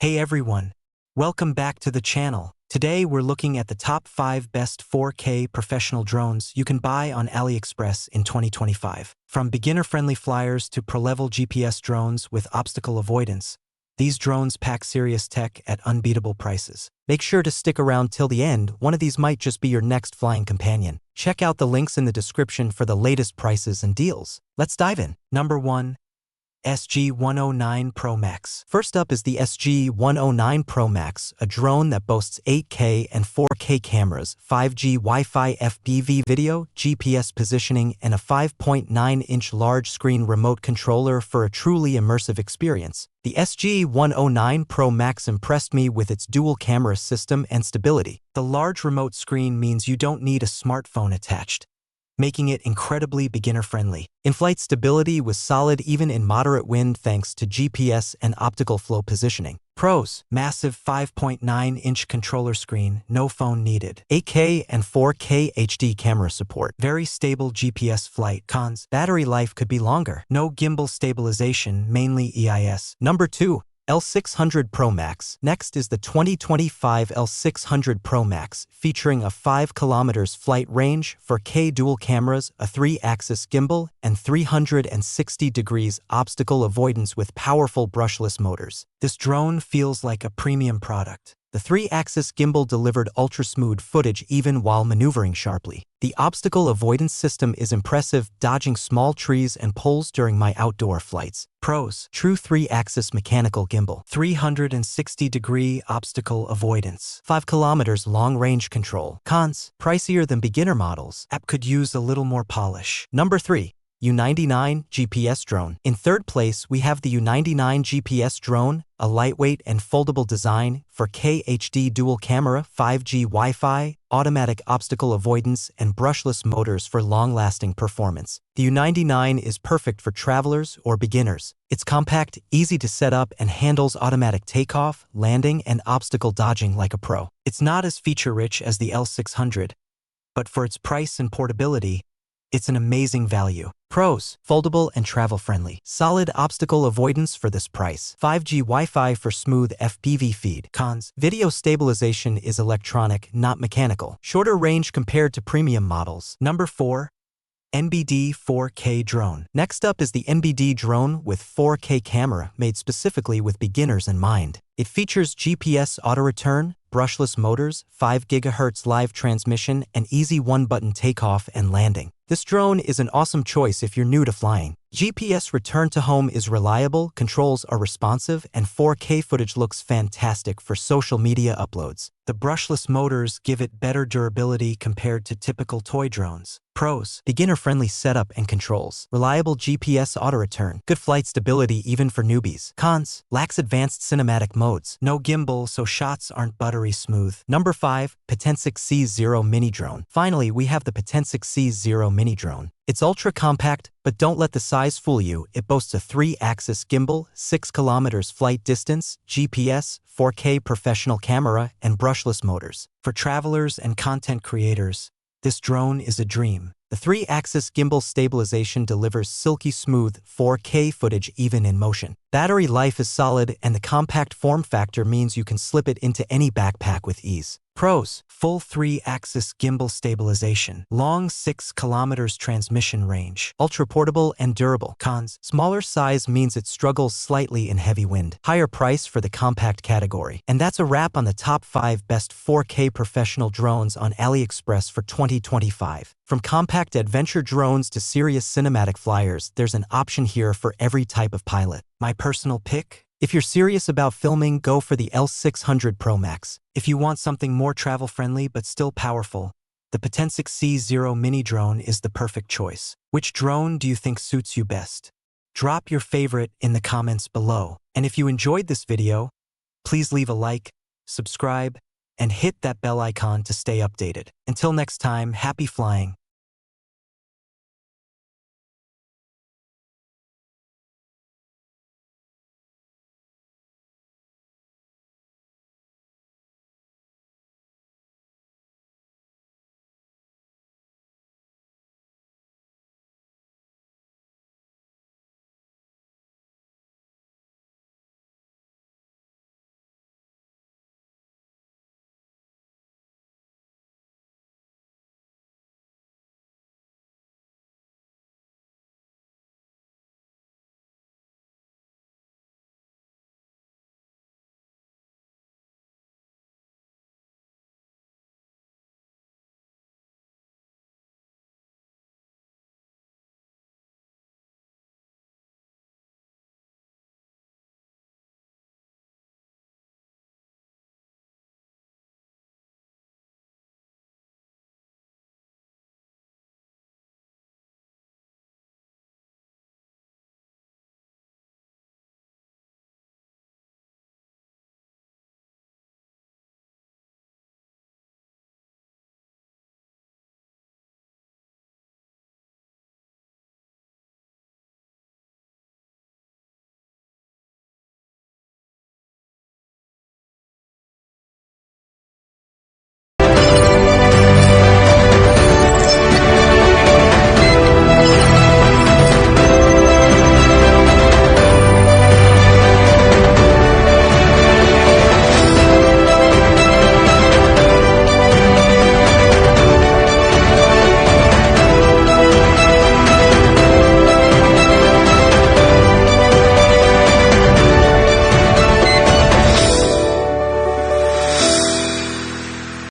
Hey everyone, welcome back to the channel. Today we're looking at the top 5 best 4K professional drones you can buy on AliExpress in 2025. From beginner-friendly flyers to pro-level GPS drones with obstacle avoidance, these drones pack serious tech at unbeatable prices. Make sure to stick around till the end, one of these might just be your next flying companion. Check out the links in the description for the latest prices and deals. Let's dive in. Number 1. SG109 Pro Max. First up is the SG109 Pro Max, a drone that boasts 8K and 4K cameras, 5G Wi-Fi FPV video, GPS positioning, and a 5.9-inch large-screen remote controller for a truly immersive experience. The SG109 Pro Max impressed me with its dual-camera system and stability. The large remote screen means you don't need a smartphone attached, making it incredibly beginner-friendly. In-flight stability was solid even in moderate wind thanks to GPS and optical flow positioning. Pros: massive 5.9-inch controller screen, no phone needed. 8K and 4K HD camera support. Very stable GPS flight. Cons: battery life could be longer. No gimbal stabilization, mainly EIS. Number 2. L600 Pro Max. Next is the 2025 L600 Pro Max, featuring a 5 km flight range, 4K dual cameras, a 3-axis gimbal, and 360 degrees obstacle avoidance with powerful brushless motors. This drone feels like a premium product. The 3-axis gimbal delivered ultra-smooth footage even while maneuvering sharply. The obstacle avoidance system is impressive, dodging small trees and poles during my outdoor flights. Pros: true 3-axis mechanical gimbal, 360-degree obstacle avoidance, 5 km long-range control. Cons: pricier than beginner models. App could use a little more polish. Number 3. U99 GPS Drone. In third place, we have the U99 GPS Drone, a lightweight and foldable design, 4K HD dual camera, 5G Wi-Fi, automatic obstacle avoidance, and brushless motors for long-lasting performance. The U99 is perfect for travelers or beginners. It's compact, easy to set up, and handles automatic takeoff, landing, and obstacle dodging like a pro. It's not as feature-rich as the L600, but for its price and portability, it's an amazing value. Pros: foldable and travel-friendly. Solid obstacle avoidance for this price. 5G Wi-Fi for smooth FPV feed. Cons: video stabilization is electronic, not mechanical. Shorter range compared to premium models. Number 4. NBD 4K Drone. Next up is the NBD Drone with 4K camera, made specifically with beginners in mind. It features GPS auto-return, brushless motors, 5 GHz live transmission, and easy one-button takeoff and landing. This drone is an awesome choice if you're new to flying. GPS return to home is reliable, controls are responsive, and 4K footage looks fantastic for social media uploads. The brushless motors give it better durability compared to typical toy drones. Pros: beginner-friendly setup and controls. Reliable GPS auto-return. Good flight stability even for newbies. Cons: lacks advanced cinematic modes. No gimbal, so shots aren't buttery smooth. Number 5. Potensic C0 Mini Drone. Finally, we have the Potensic C0 Mini Drone. It's ultra-compact, but don't let the size fool you. It boasts a 3-axis gimbal, 6 km flight distance, GPS, 4K professional camera, and brushless motors. For travelers and content creators, this drone is a dream. The 3-axis gimbal stabilization delivers silky smooth 4K footage even in motion. Battery life is solid, and the compact form factor means you can slip it into any backpack with ease. Pros: full 3-axis gimbal stabilization, long 6 km transmission range, ultra-portable and durable. Cons: smaller size means it struggles slightly in heavy wind. Higher price for the compact category. And that's a wrap on the top 5 best 4K professional drones on AliExpress for 2025. From compact adventure drones to serious cinematic flyers, there's an option here for every type of pilot. My personal pick? If you're serious about filming, go for the L600 Pro Max. If you want something more travel-friendly but still powerful, the Potensic C0 Mini Drone is the perfect choice. Which drone do you think suits you best? Drop your favorite in the comments below. And if you enjoyed this video, please leave a like, subscribe, and hit that bell icon to stay updated. Until next time, happy flying.